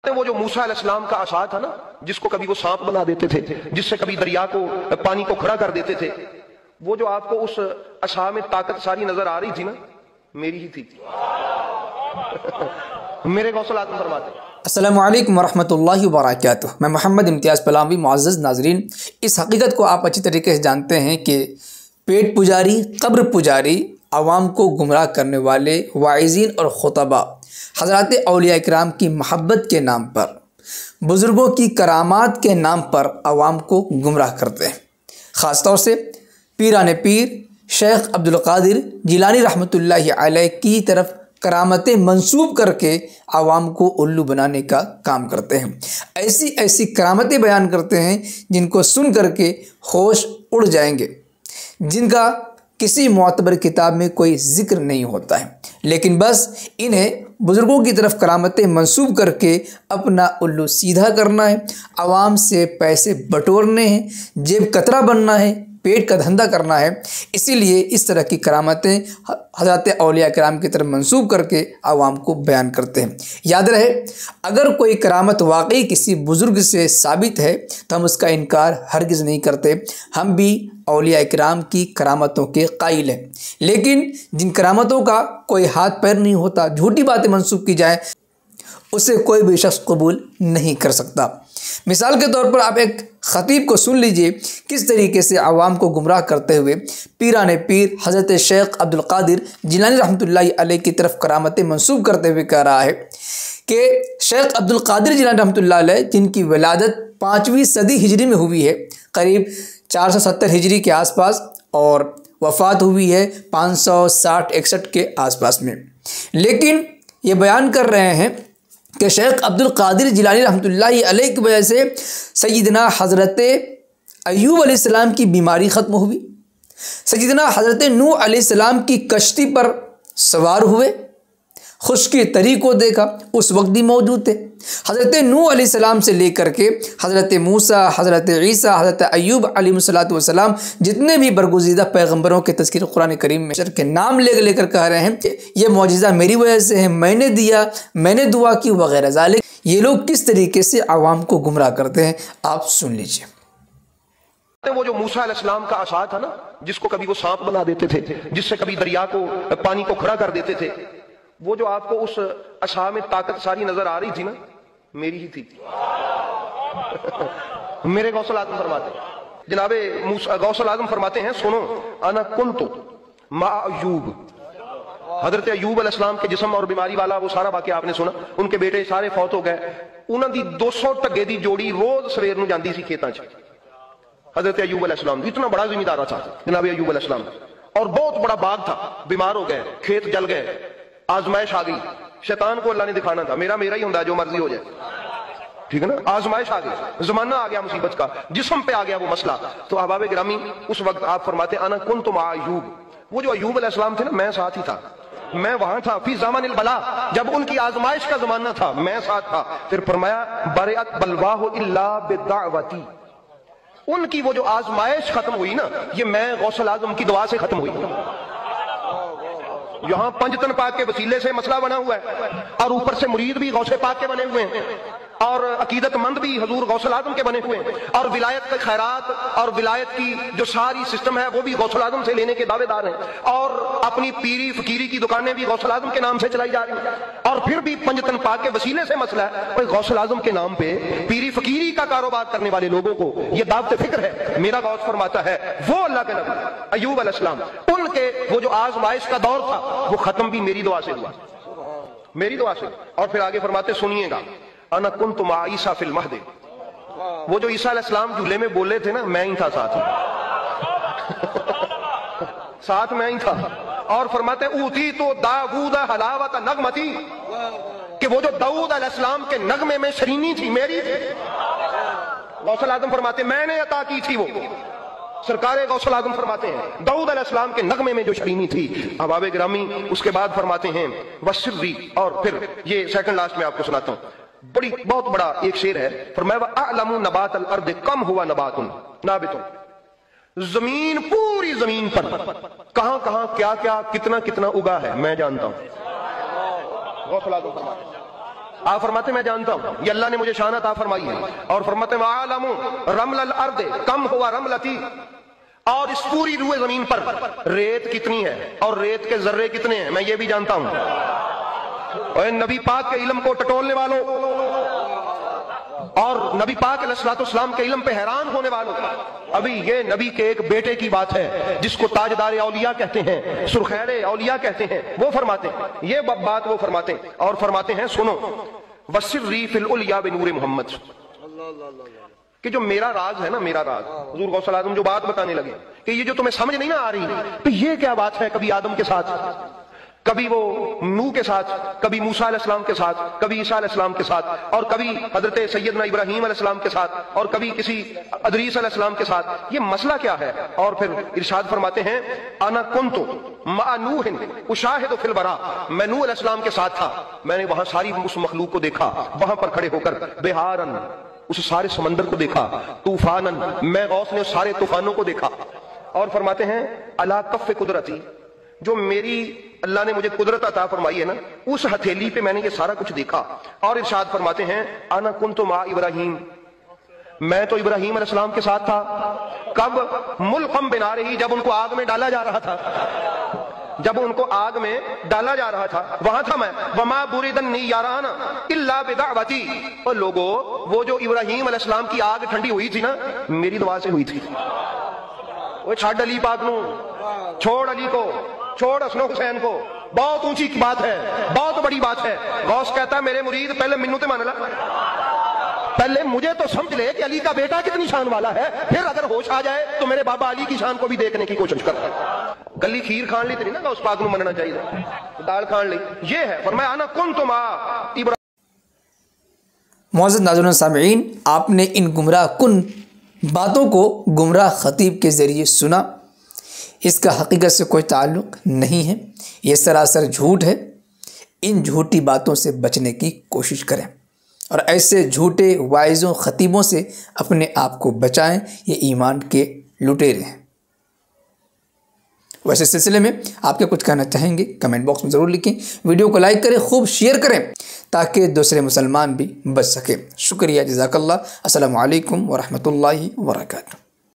وہ جو موسیٰ علیہ السلام کا عصا تھا نا، جس کو کبھی وہ سانپ بنا دیتے تھے، جس سے کبھی دریا کو پانی کو کھڑا کر دیتے تھے، وہ جو آپ کو اس عصا میں طاقت ساری نظر آ رہی تھی نا، میری ہی تھی میرے غوث اعظم فرماتے ہیں۔ السلام علیکم ورحمۃ اللہ وبرکاتہ۔ میں محمد امتیاز پلاوی۔ معزز ناظرین، اس حقیقت کو آپ اچھی طریقے سے جانتے ہیں کہ پیٹ پجاری، قبر پجاری، عوام کو گمراہ کرنے والے واعظین اور خطباء حضرات اولیاء کرام کی محبت کے نام پر، بزرگوں کی کرامات کے نام پر عوام کو گمراہ کرتے ہیں۔ خاص طور سے پیران پیر شیخ عبدالقادر جیلانی رحمۃ اللہ علیہ کی طرف کرامتیں منسوب کر کے عوام کو الو بنانے کا کام کرتے ہیں۔ ایسی کرامتیں بیان کرتے ہیں جن کو سن کر کے ہوش اڑ جائیں گے، جن کا کسی معتبر کتاب میں کوئی ذکر نہیں ہوتا ہے، لیکن بس انہیں بزرگوں کی طرف کرامتیں منسوب کر کے اپنا الو سیدھا کرنا ہے، عوام سے پیسے بٹورنے ہیں، جیب کترا بننا ہے، پیٹ کا دھندہ کرنا ہے۔ اسی لیے اس طرح کی کرامتیں حضرات اولیاء کرام کی طرف منسوب کر کے عوام کو بیان کرتے ہیں۔ یاد رہے، اگر کوئی کرامت واقعی کسی بزرگ سے ثابت ہے تو ہم اس کا انکار ہرگز نہیں کرتے، ہم بھی اولیاء کرام کی کرامتوں کے قائل ہیں، لیکن جن کرامتوں کا کوئی ہاتھ پیر نہیں ہوتا، جھوٹی باتیں منسوب کی جائیں، اسے کوئی بھی شخص قبول نہیں کر سکتا۔ مثال کے طور پر آپ ایک خطیب کو سن لیجئے کس طریقے سے عوام کو گمراہ کرتے ہوئے پیران پیر حضرت شیخ عبدالقادر جیلانی رحمۃ اللہ علیہ کی طرف کرامتیں منسوب کرتے ہوئے کہہ رہا ہے کہ شیخ عبدالقادر جیلانی رحمۃ اللہ علیہ، جن کی ولادت 5ویں صدی ہجری میں ہوئی ہے، قریب 470 ہجری کے آس پاس، اور وفات ہوئی ہے 560-61 کے آس پاس میں، لیکن یہ بیان کر رہے ہیں کہ شیخ عبدالقادر جیلانی رحمۃ اللہ علیہ کی وجہ سے سیدنا حضرت ایوب علیہ السلام کی بیماری ختم ہوئی، سیدنا حضرت نوح علیہ السلام کی کشتی پر سوار ہوئے، خشکی تری کو دیکھا، اس وقت بھی موجود تھے۔ حضرت نوح علیہ السلام سے لے کر کے حضرت موسیٰ، حضرت عیسیٰ، حضرت ایوب علیہ السلام، جتنے بھی برگزیدہ پیغمبروں کے تذکیر قرآن کریم میں کے نام لے کر کہہ رہے ہیں کہ یہ معجزہ میری وجہ سے ہے، میں نے دیا، میں نے دعا کی وغیرہ ذالک۔ یہ لوگ کس طریقے سے عوام کو گمراہ کرتے ہیں، آپ سن لیجئے۔ وہ جو موسیٰ علیہ السلام کا عصا تھا نا، جس کو کبھی وہ سانپ بنا دیتے تھے، جس سے کبھی دریا کو پانی کو کھڑا کر دیتے تھے، وہ جو آپ کو اس عصا میں طاقت ساری نظر آ رہی تھی نا، میری ہی تھی میرے غوث اعظم فرماتے ہیں، جناب غوث اعظم فرماتے ہیں، سنو، انا کنت مع ایوب۔ حضرت ایوب علیہ السلام کے جسم اور بیماری والا وہ سارا واقعہ آپ نے سنا، ان کے بیٹے سارے فوت ہو گئے، انہاں دی 200 ٹگے دی جوڑی روز سویر نو جاندی سی کھیتاں چ۔ حضرت ایوب علیہ السلام اتنا بڑا زمیندار تھا جناب ایوب علیہ السلام، اور بہت بڑا باغ تھا، بیمار ہو گئے، کھیت جل گئے، آزمائش آ گئی، شیطان کو اللہ نے دکھانا تھا میرا ہی ہوں جو مرضی ہو جائے، ٹھیک ہے نا، آزمائش آ گئی، زمانہ آ گیا مصیبت کا، جسم پہ آ گیا وہ مسئلہ۔ تو احباب گرامی، اس وقت آپ فرماتے انا کنت مع ایوب، وہ جو ایوب علیہ السلام تھے نا، میں ساتھ ہی تھا، میں وہاں تھا، فی زمان البلا، جب ان کی آزمائش کا زمانہ تھا میں ساتھ تھا۔ پھر فرمایا برئت بلواہ الا بدعوتی، ان کی وہ جو آزمائش ختم ہوئی نا، یہ میں غوث اعظم کی دعا سے ختم ہوئی۔ یہاں پنجتن پاک کے وسیلے سے مسئلہ بنا ہوا ہے، اور اوپر سے مرید بھی غوث پاک کے بنے ہوئے ہیں، اور عقیدت مند بھی حضور غوث اعظم کے بنے ہوئے ہیں، اور ولایت کے خیرات اور ولایت کی جو ساری سسٹم ہے وہ بھی غوث اعظم سے لینے کے دعوے دار ہیں، اور اپنی پیری فقیری کی دکانیں بھی غوث اعظم کے نام سے چلائی جا رہی ہیں، اور پھر بھی پنجتن پاک کے وسیلے سے مسئلہ ہے۔ اور غوث اعظم کے نام پہ پیری فقیری کا کاروبار کرنے والے لوگوں کو یہ دعوت فکر ہے۔ میرا غوث فرماتا ہے وہ اللہ کے نبی ایوب علیہ السلام، ان کے وہ جو آزمائش کا دور تھا وہ ختم بھی میری دعا سے ہوا، میری دعا سے۔ اور پھر آگے فرماتے، سنیے گا، انا کنت مع عیسیٰ فی المہد، وہ جو عیسیٰ علیہ السلام جھولے میں بولے تھے نا، میں ہی تھا ساتھ ساتھ میں ہی تھا۔ اور فرماتے اوتی تو داؤد حلاوت نغمتی، کہ وہ جو داؤد علیہ السلام کے نغمے میں شرینی تھی میری تھی۔ غوث اعظم فرماتے میں نے عطا کی تھی، وہ سرکار غوث اعظم فرماتے ہیں داؤد علیہ السلام کے نغمے میں جو شرینی تھی۔ احباب گرامی، اس کے بعد فرماتے ہیں وسری، اور پھر یہ سیکنڈ لاسٹ میں آپ کو سناتا ہوں، بہت بڑا ایک شعر ہے، فرمایا وَأَعْلَمُ نَبَاتَ الْأَرْضِ کم ہوا نبات نابت، زمین پوری زمین پر کہاں کہاں کیا کیا کتنا کتنا اگا ہے میں جانتا ہوں۔ غوث اعظم فرماتے ہیں آپ فرماتے میں جانتا ہوں یہ اللہ نے مجھے شان عطا فرمائی ہے، اور فرماتے وَأَعْلَمُ رَمْلَ الْأَرْضِ کم ہوا رملتی، اور اس پوری روئے زمین پر ریت کتنی ہے اور ریت کے ذرے کتنے ہیں میں یہ بھی جانتا ہوں۔ اور نبی پاک کے علم کو ٹٹولنے والوں اور نبی پاک علیہ الصلوۃ والسلام کے علم پہ حیران ہونے والوں، ابھی یہ نبی کے ایک بیٹے کی بات ہے جس کو تاجدار اولیاء کہتے ہیں، سرخیر اولیاء کہتے ہیں، وہ فرماتے ہیں یہ بات، وہ فرماتے ہیں اور فرماتے ہیں سنو وَسِرِّي فِي الْعُلْيَا بِنُورِ محمد، کہ جو میرا راز ہے نا، میرا راز، حضور غوث الاعظم جو بات بتانے لگے کہ یہ جو تمہیں سمجھ نہیں نہ آ رہی تو یہ کیا بات ہے، کبھی آدم کے ساتھ، کبھی وہ نوح کے ساتھ، کبھی موسیٰ علیہ السلام کے ساتھ، کبھی عیسیٰ علیہ السلام کے ساتھ، اور کبھی حضرت سیدنا ابراہیم علیہ السلام کے ساتھ، اور کبھی کسی ادریس علیہ السلام کے ساتھ، یہ مسئلہ کیا ہے؟ اور پھر ارشاد فرماتے ہیں انا کنت مع نوح اشاہد فی البراء، میں نوح علیہ السلام کے ساتھ تھا، میں نے وہاں ساری اس مخلوق کو دیکھا، وہاں پر کھڑے ہو کر بہارن اس سارے سمندر کو دیکھا، طوفانن میں غوث نے سارے طوفانوں کو دیکھا، اور فرماتے ہیں علی کف قدرتی، جو میری اللہ نے مجھے قدرت عطا فرمائی ہے نا، اس ہتھیلی پہ میں نے یہ سارا کچھ دیکھا۔ اور ارشاد فرماتے ہیں انا کنت مع ابراہیم، میں تو ابراہیم علیہ السلام کے ساتھ تھا، کب؟ ملقم بنارہ، جب ان کو آگ میں ڈالا جا رہا تھا، جب ان کو آگ میں ڈالا جا رہا تھا وہاں تھا میں۔ وما برد النیران الا بدعوتی، اور لوگوں وہ جو ابراہیم علیہ السلام کی آگ ٹھنڈی ہوئی تھی نا، میری دعا سے ہوئی تھی۔ وہ چھاڑ علی پاک نو، چھوڑ علی کو، چھوڑ حسن و حسین کو، بہت اونچی بات ہے، بہت بڑی بات ہے۔ غوث کہتا ہے میرے مرید پہلے منو تے مان لا، پہلے مجھے تو سمجھ لے کہ علی کا بیٹا کتنی شان والا ہے، پھر اگر ہوش آ جائے تو میرے بابا علی کی شان کو بھی دیکھنے کی کوشش کر۔ گلی کھیر کھان لی تھی نا غوث پاک نو مننا چاہیے، دال کھان لی، یہ ہے فرمایا انا کنت مع ابراہیم۔ معزز ناظرین سامعین، آپ نے ان گمراہ کن باتوں کو گمراہ خطیب کے ذریعے سنا، اس کا حقیقت سے کوئی تعلق نہیں ہے، یہ سراسر جھوٹ ہے۔ ان جھوٹی باتوں سے بچنے کی کوشش کریں اور ایسے جھوٹے واعظوں خطیبوں سے اپنے آپ کو بچائیں، یہ ایمان کے لٹیرے ہیں۔ ویسے سلسلے میں آپ کے کچھ کہنا چاہیں گے کمنٹ باکس میں ضرور لکھیں، ویڈیو کو لائک کریں، خوب شیئر کریں تاکہ دوسرے مسلمان بھی بچ سکیں۔ شکریہ، جزاک اللہ، السلام علیکم ورحمۃ اللہ وبرکاتہ۔